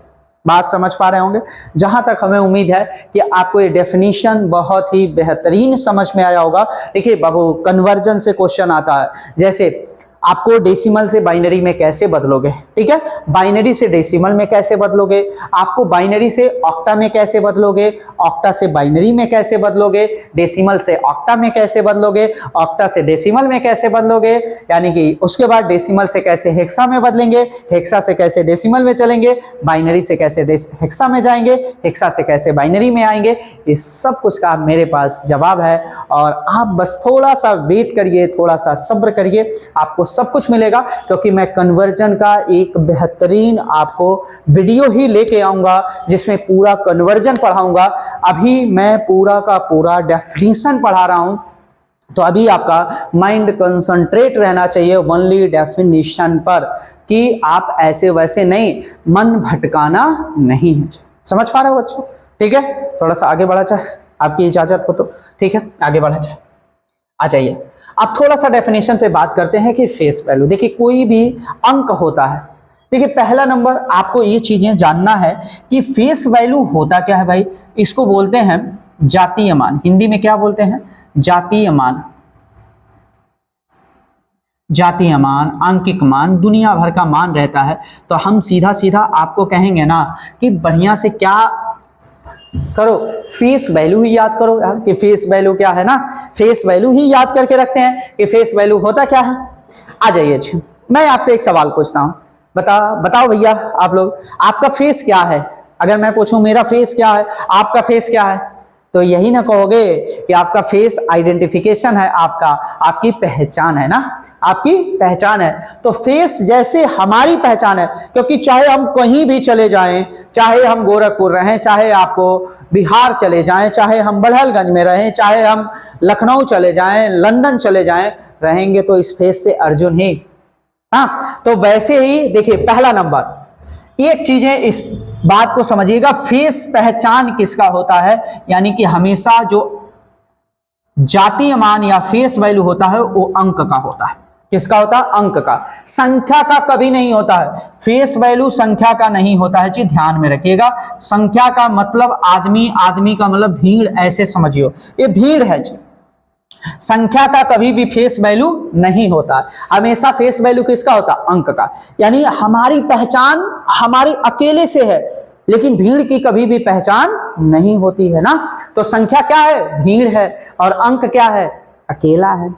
बात समझ पा रहे होंगे। जहां तक हमें उम्मीद है कि आपको ये डेफिनेशन बहुत ही बेहतरीन समझ में आया होगा। देखिए बाबू, कन्वर्जन से क्वेश्चन आता है, जैसे आपको डेसिमल से बाइनरी में कैसे बदलोगे, ठीक है, बाइनरी से डेसिमल में कैसे बदलोगे, आपको बाइनरी से ऑक्टा में कैसे बदलोगे, ऑक्टा से बाइनरी में कैसे बदलोगे, डेसिमल से ऑक्टा में कैसे बदलोगे, ऑक्टा से डेसिमल में कैसे बदलोगे, यानी कि उसके बाद डेसिमल से कैसे हेक्सा में बदलेंगे, हेक्सा से कैसे डेसिमल में चलेंगे, बाइनरी से कैसे हेक्सा में जाएंगे, हेक्सा से कैसे बाइनरी में आएंगे। ये सब कुछ का मेरे पास जवाब है और आप बस थोड़ा सा वेट करिए, थोड़ा सा सब्र करिए, आपको सब कुछ मिलेगा। क्योंकि मैं कन्वर्जन का एक बेहतरीन आपको वीडियो ही लेके आऊंगा जिसमें पूरा कन्वर्जन पढ़ाऊंगा। अभी मैं पूरा का पूरा डेफिनेशन पढ़ा रहा हूं, तो अभी आपका माइंड कंसंट्रेट रहना चाहिए ओनली डेफिनेशन पर, कि आप ऐसे वैसे नहीं, मन भटकाना नहीं है। समझ पा रहे हो बच्चों? ठीक है, थोड़ा सा आगे बढ़ा जाए, आपकी इजाजत हो तो। ठीक है, आगे बढ़ा जाए, आ जाइए। अब थोड़ा सा डेफिनेशन पे बात करते हैं कि फेस वैल्यू। देखिए कोई भी अंक होता है, देखिए पहला नंबर आपको ये चीजें जानना है कि फेस वैल्यू होता क्या है भाई। इसको बोलते हैं जातीय मान, हिंदी में क्या बोलते हैं, जातीय मान। जातीय मान, अंकिक मान, दुनिया भर का मान रहता है। तो हम सीधा सीधा आपको कहेंगे ना कि बढ़िया से क्या करो, फेस वैल्यू ही याद करो यार, कि फेस वैल्यू क्या है ना, फेस वैल्यू ही याद करके रखते हैं कि फेस वैल्यू होता क्या है। आ जाइए जी, मैं आपसे एक सवाल पूछता हूं, बताओ भैया आप लोग, आपका फेस क्या है। अगर मैं पूछूं मेरा फेस क्या है, आपका फेस क्या है, तो यही ना कहोगे कि आपका फेस आइडेंटिफिकेशन है, आपकी पहचान है ना, आपकी पहचान है। तो फेस जैसे हमारी पहचान है, क्योंकि चाहे हम कहीं भी चले जाएं, चाहे हम गोरखपुर रहें, चाहे आपको बिहार चले जाएं, चाहे हम बड़हलगंज में रहें, चाहे हम लखनऊ चले जाएं, लंदन चले जाएं, रहेंगे तो इस फेस से अर्जुन ही। हाँ, तो वैसे ही देखिए पहला नंबर, एक चीज है, इस बात को समझिएगा, फेस पहचान किसका होता है, यानी कि हमेशा जो जातीय मान या फेस वैल्यू होता है वो अंक का होता है। किसका होता है, अंक का, संख्या का कभी नहीं होता है। फेस वैल्यू संख्या का नहीं होता है जी, ध्यान में रखिएगा। संख्या का मतलब आदमी, आदमी का मतलब भीड़, ऐसे समझियो, ये भीड़ है जी। संख्या का कभी भी फेस वैल्यू नहीं होता, हमेशा फेस वैल्यू किसका होता, अंक का। यानी हमारी पहचान हमारी अकेले से है, लेकिन भीड़ की कभी भी पहचान नहीं होती है ना। तो संख्या क्या है, भीड़ है, और अंक क्या है, अकेला है,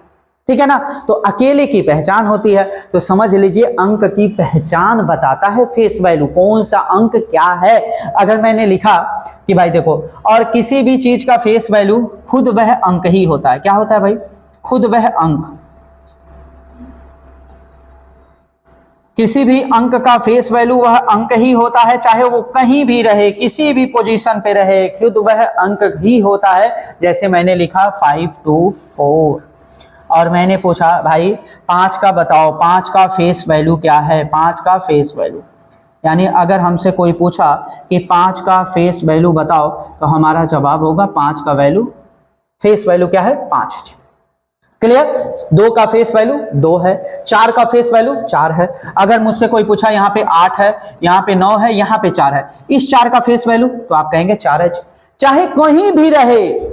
ठीक है ना। तो अकेले की पहचान होती है, तो समझ लीजिए अंक की पहचान बताता है फेस वैल्यू, कौन सा अंक क्या है। अगर मैंने लिखा कि भाई देखो, और किसी भी चीज का फेस वैल्यू खुद वह अंक ही होता है। क्या होता है भाई, खुद वह अंक, किसी भी अंक का फेस वैल्यू वह अंक ही होता है, चाहे वो कहीं भी रहे, किसी भी पोजीशन पे रहे, खुद वह अंक ही होता है। जैसे मैंने लिखा 5 to 4, और मैंने पूछा भाई 5 का बताओ, 5 का फेस वैल्यू क्या है, 5 का फेस वैल्यू। यानी अगर हमसे कोई पूछा कि 5 का फेस वैल्यू बताओ, तो हमारा जवाब होगा 5 का वैल्यू, फेस वैल्यू क्या है, 5। क्लियर। 2 का फेस वैल्यू 2 है, 4 का फेस वैल्यू 4 है। अगर मुझसे कोई पूछा यहाँ पे 8 है, यहाँ पे 9 है, यहाँ पे 4 है, इस 4 का फेस वैल्यू, तो आप कहेंगे 4 है। चाहे कहीं भी रहे,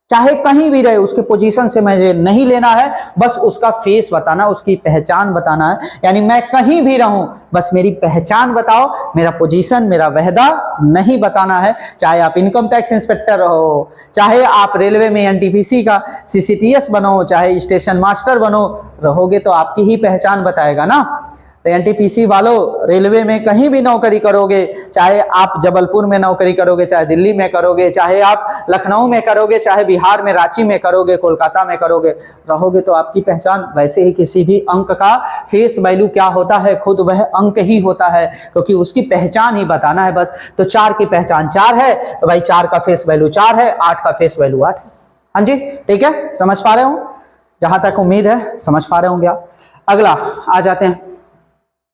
चाहे कहीं भी रहे, उसके पोजीशन से मुझे नहीं लेना है, बस उसका फेस बताना, उसकी पहचान बताना है। यानी मैं कहीं भी रहूं, बस मेरी पहचान बताओ, मेरा पोजीशन, मेरा वहदा नहीं बताना है। चाहे आप इनकम टैक्स इंस्पेक्टर रहो, चाहे आप रेलवे में एनटीपीसी का सीसीटीएस बनो, चाहे स्टेशन मास्टर बनो, रहोगे तो आपकी ही पहचान बताएगा ना। तो एनटीपीसी वालों, रेलवे में कहीं भी नौकरी करोगे, चाहे आप जबलपुर में नौकरी करोगे, चाहे दिल्ली में करोगे, चाहे आप लखनऊ में करोगे, चाहे बिहार में रांची में करोगे, कोलकाता में करोगे, रहोगे तो आपकी पहचान। वैसे ही किसी भी अंक का फेस वैल्यू क्या होता है, खुद वह अंक ही होता है, क्योंकि उसकी पहचान ही बताना है बस। तो 4 की पहचान 4 है, तो भाई 4 का फेस वैल्यू 4 है, 8 का फेस वैल्यू 8 है। हाँ जी, ठीक है, समझ पा रहे हो, जहां तक उम्मीद है समझ पा रहे होंगे आप। अगला आ जाते हैं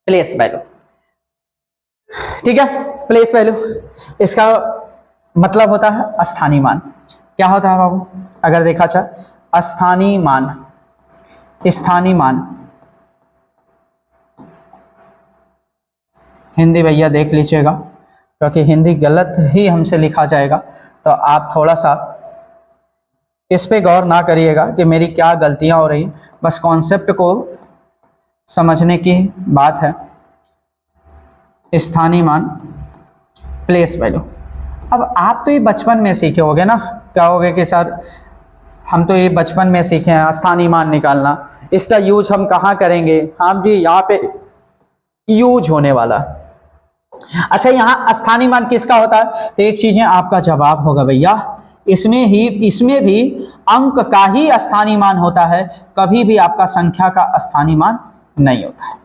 प्लेस वैल्यू। ठीक है, प्लेस वैल्यू, इसका मतलब होता है स्थानीय मान। क्या होता है बाबू, अगर देखा जाए स्थानीय मान, स्थानीय मान, हिंदी भैया देख लीजिएगा, क्योंकि हिंदी गलत ही हमसे लिखा जाएगा, तो आप थोड़ा सा इस पे गौर ना करिएगा कि मेरी क्या गलतियां हो रही, बस कॉन्सेप्ट को समझने की बात है। स्थानीय मान, प्लेस वैल्यू। अब आप तो ये बचपन में सीखे होगे ना, कहोगे कि सर हम तो ये बचपन में सीखे हैं स्थानीय मान निकालना, इसका यूज हम कहाँ करेंगे? हाँ जी, यहाँ पे यूज होने वाला। अच्छा, यहाँ स्थानीय मान किसका होता है? तो एक चीज है, आपका जवाब होगा भैया इसमें भी अंक का ही स्थानीय मान होता है, कभी भी आपका संख्या का स्थानीय मान नहीं होता है।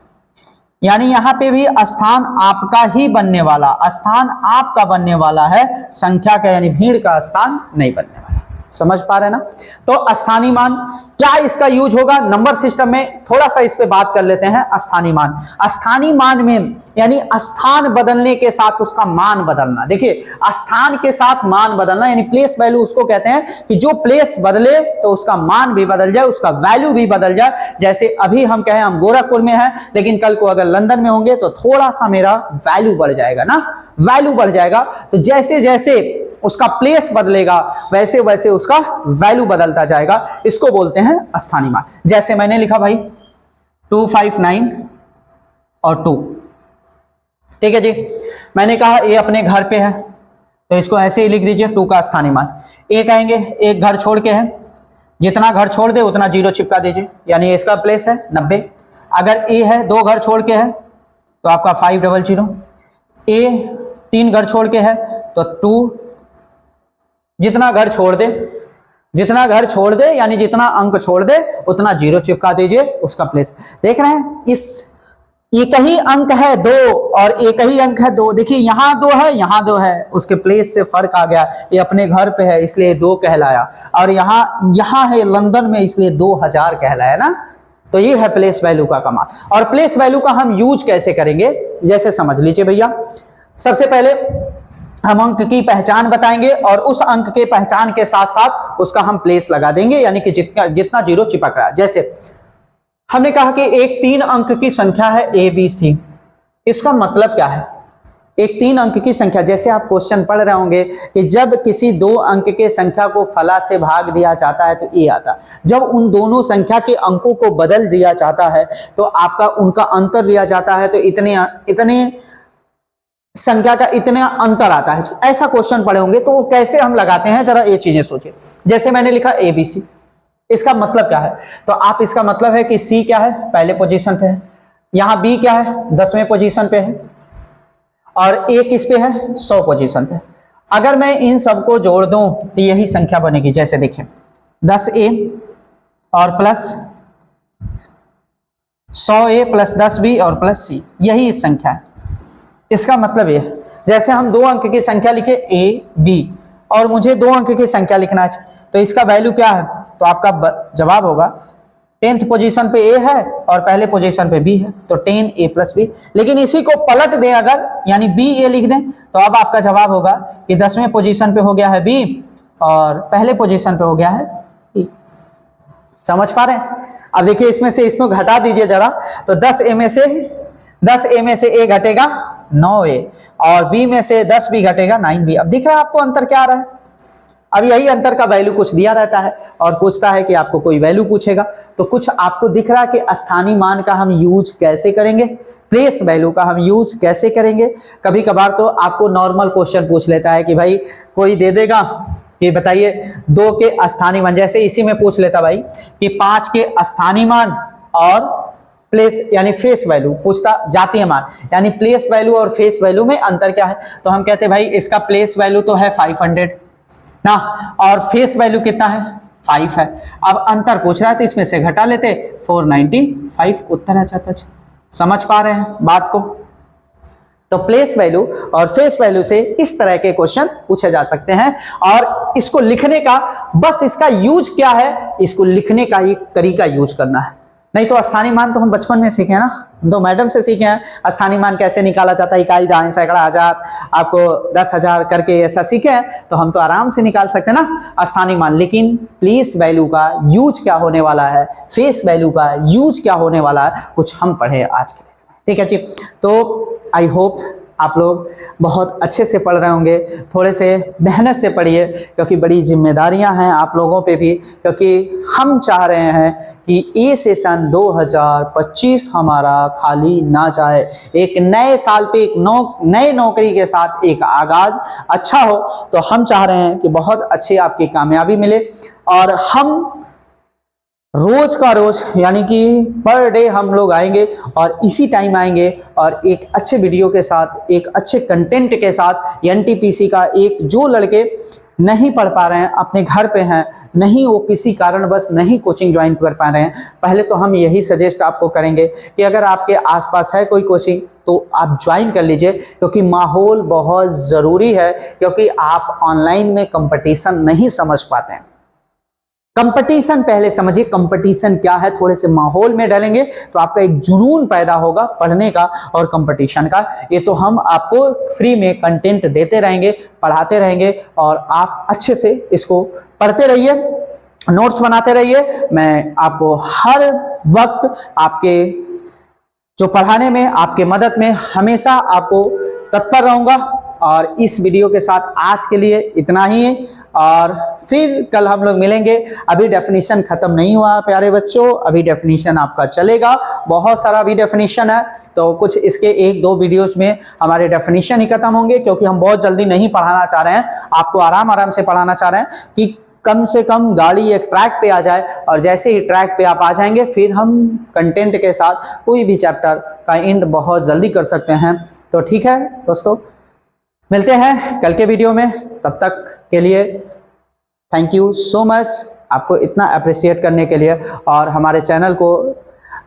यानी यहाँ पे भी स्थान आपका ही बनने वाला, स्थान आपका बनने वाला है, संख्या का यानी भीड़ का स्थान नहीं बनने वाला। समझ पा रहे ना? तो स्थानीय मान क्या इसका यूज होगा नंबर सिस्टम में, थोड़ा सा इस पे बात कर लेते हैं। स्थानीय मान, स्थानीय मान में यानी स्थान बदलने के साथ उसका मान बदलना। देखिए, स्थान के साथ मान बदलना यानी प्लेस वैल्यू उसको कहते हैं कि जो प्लेस बदले तो उसका मान भी बदल जाए, उसका वैल्यू भी बदल जाए। जैसे अभी हम कहें हम गोरखपुर में हैं, लेकिन कल को अगर लंदन में होंगे तो थोड़ा सा मेरा वैल्यू बढ़ जाएगा ना, वैल्यू बढ़ जाएगा। तो जैसे जैसे उसका प्लेस बदलेगा वैसे वैसे उसका वैल्यू बदलता जाएगा, इसको बोलते हैं स्थानीय मान। जैसे मैंने लिखा भाई 259 और 2, ठीक है जी। मैंने कहा ये अपने घर पे है, तो इसको ऐसे ही लिख दीजिए 2 का स्थानीय मान। ए कहेंगे एक घर छोड़ के है, जितना घर छोड़ दे उतना 0 चिपका दीजिए, यानी इसका प्लेस है 90। अगर ए है 2 घर छोड़ के है तो आपका 500। ए 3 घर छोड़ के है तो 2, जितना घर छोड़ दे यानी जितना अंक छोड़ दे उतना 0 चिपका दीजिए, उसका प्लेस। देख रहे हैं, इस एक ही अंक है 2 और एक ही अंक है 2। देखिए यहाँ 2 है, यहाँ 2 है, उसके प्लेस से फर्क आ गया। ये अपने घर पे है इसलिए 2 कहलाया, और यहाँ है लंदन में इसलिए 2000 कहलाया ना। तो ये है प्लेस वैल्यू का कमाल। और प्लेस वैल्यू का हम यूज कैसे करेंगे, जैसे समझ लीजिए भैया। सबसे पहले हम अंक की पहचान बताएंगे और उस अंक के पहचान के साथ साथ उसका हम प्लेस लगा देंगे, यानी कि जितना 0 चिपक रहा है। जैसे हमने कहा कि एक 3 अंक की संख्या है ABC, इसका मतलब क्या है? एक 3 अंक की संख्या, जैसे आप क्वेश्चन पढ़ रहे होंगे कि जब किसी 2 अंक के संख्या को फला से भाग दिया जाता है तो ए आता। जब उन दोनों संख्या के अंकों को बदल दिया जाता है तो आपका उनका अंतर लिया जाता है, तो इतने संख्या का इतना अंतर आता है। ऐसा क्वेश्चन पढ़े होंगे, तो कैसे हम लगाते हैं जरा ये चीजें सोचिए। जैसे मैंने लिखा ABC, इसका मतलब क्या है? तो आप इसका मतलब है कि C क्या है, पहले पोजीशन पे है, यहाँ B क्या है, 10वें पोजीशन पे है, और A किस पे है, 100 पोजीशन पे। अगर मैं इन सबको जोड़ दूं तो यही संख्या बनेगी। जैसे देखिए 10A और प्लस 100A प्लस 10B और प्लस C, यही इस संख्या है। इसका मतलब ये, जैसे हम 2 अंक की संख्या लिखे A B और मुझे 2 अंक की संख्या लिखना है, तो इसका वैल्यू क्या है? तो आपका जवाब होगा 10th पोजीशन पे A है और पहले पोजीशन पे B है, तो 10A प्लस B। लेकिन इसी को पलट दें अगर, यानी BA लिख दें, तो अब आपका जवाब होगा कि 10वें पोजीशन पे हो गया है B और पहले पोजीशन पे हो गया है B। समझ पा रहे हैं? अब देखिए इसमें घटा दीजिए जरा, तो 10A में से A घटेगा 9A और B में से 10B घटेगा 9B। अब दिख रहा है आपको अंतर क्या आ रहा है? अब यही अंतर का वैल्यू कुछ दिया रहता है और पूछता है कि आपको कोई वैल्यू पूछेगा, तो कुछ आपको दिख रहा है कि स्थानीय मान का हम यूज कैसे करेंगे, प्लेस वैल्यू का हम यूज कैसे करेंगे। कभी कभार तो आपको नॉर्मल क्वेश्चन पूछ लेता है कि भाई कोई दे देगा कि बताइए 2 के स्थानीय मान, जैसे इसी में पूछ लेता भाई कि 5 के स्थानीय मान और प्लेस यानी फेस वैल्यू पूछता, जातीय मान यानी प्लेस वैल्यू और फेस वैल्यू में अंतर क्या है। तो हम कहते हैं भाई इसका प्लेस वैल्यू तो है 500 ना, और फेस वैल्यू कितना है 5 है। अब अंतर पूछ रहा है तो इसमें से घटा लेते 495, उत्तर आ जाता। समझ पा रहे हैं बात को? तो प्लेस वैल्यू और फेस वैल्यू से इस तरह के क्वेश्चन पूछे जा सकते हैं। और इसको लिखने का बस इसका यूज क्या है, इसको लिखने का ही तरीका यूज करना है। नहीं तो स्थानीय मान तो हम बचपन में सीखे हैं ना, तो मैडम से सीखे हैं स्थानीय मान कैसे निकाला जाता है, इकाई, दहाई, सैकड़ा, हजार, आपको 10,000 करके ऐसा सीखे हैं, तो हम तो आराम से निकाल सकते हैं ना स्थानीय मान। लेकिन प्लेस वैल्यू का यूज क्या होने वाला है, फेस वैल्यू का यूज क्या होने वाला है, कुछ हम पढ़े आज के डेट में। ठीक है जी, तो आई होप आप लोग बहुत अच्छे से पढ़ रहे होंगे, थोड़े से मेहनत से पढ़िए क्योंकि बड़ी जिम्मेदारियां हैं आप लोगों पे भी, क्योंकि हम चाह रहे हैं कि ये सेशन 2025 हमारा खाली ना जाए। एक नए साल पे एक नए नौकरी के साथ एक आगाज अच्छा हो, तो हम चाह रहे हैं कि बहुत अच्छी आपकी कामयाबी मिले। और हम रोज का रोज यानी कि पर डे हम लोग आएंगे और इसी टाइम आएंगे और एक अच्छे वीडियो के साथ, एक अच्छे कंटेंट के साथ। एनटीपीसी का एक जो लड़के नहीं पढ़ पा रहे हैं, अपने घर पे हैं, नहीं वो किसी कारणवश नहीं कोचिंग ज्वाइन कर पा रहे हैं, पहले तो हम यही सजेस्ट आपको करेंगे कि अगर आपके आसपास है कोई कोचिंग तो आप ज्वाइन कर लीजिए, क्योंकि माहौल बहुत ज़रूरी है। क्योंकि आप ऑनलाइन में कंपटीशन नहीं समझ पाते हैं। कंपटीशन पहले समझिए, कंपटीशन क्या है। थोड़े से माहौल में डालेंगे तो आपका एक जुनून पैदा होगा पढ़ने का और कंपटीशन का। ये तो हम आपको फ्री में कंटेंट देते रहेंगे, पढ़ाते रहेंगे और आप अच्छे से इसको पढ़ते रहिए, नोट्स बनाते रहिए। मैं आपको हर वक्त आपके जो पढ़ाने में, आपके मदद में हमेशा आपको तत्पर रहूंगा। और इस वीडियो के साथ आज के लिए इतना ही है और फिर कल हम लोग मिलेंगे। अभी डेफिनेशन खत्म नहीं हुआ प्यारे बच्चों, अभी डेफिनेशन आपका चलेगा, बहुत सारा अभी डेफिनेशन है। तो कुछ इसके 1-2 वीडियोस में हमारे डेफिनेशन ही खत्म होंगे, क्योंकि हम बहुत जल्दी नहीं पढ़ाना चाह रहे हैं, आपको आराम आराम से पढ़ाना चाह रहे हैं कि कम से कम गाड़ी एक ट्रैक पे आ जाए। और जैसे ही ट्रैक पे आप आ जाएंगे फिर हम कंटेंट के साथ कोई भी चैप्टर का एंड बहुत जल्दी कर सकते हैं। तो ठीक है दोस्तों, मिलते हैं कल के वीडियो में। तब तक के लिए थैंक यू सो मच, आपको इतना अप्रिशिएट करने के लिए। और हमारे चैनल को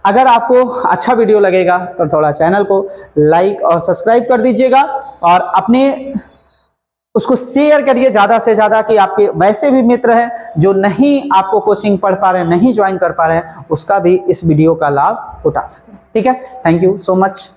अगर आपको अच्छा वीडियो लगेगा तो थोड़ा चैनल को लाइक और सब्सक्राइब कर दीजिएगा और अपने उसको शेयर करिए ज़्यादा से ज़्यादा, कि आपके वैसे भी मित्र हैं जो नहीं आपको कोचिंग पढ़ पा रहे हैं, नहीं ज्वाइन कर पा रहे हैं, उसका भी इस वीडियो का लाभ उठा सकें। ठीक है, थैंक यू सो मच।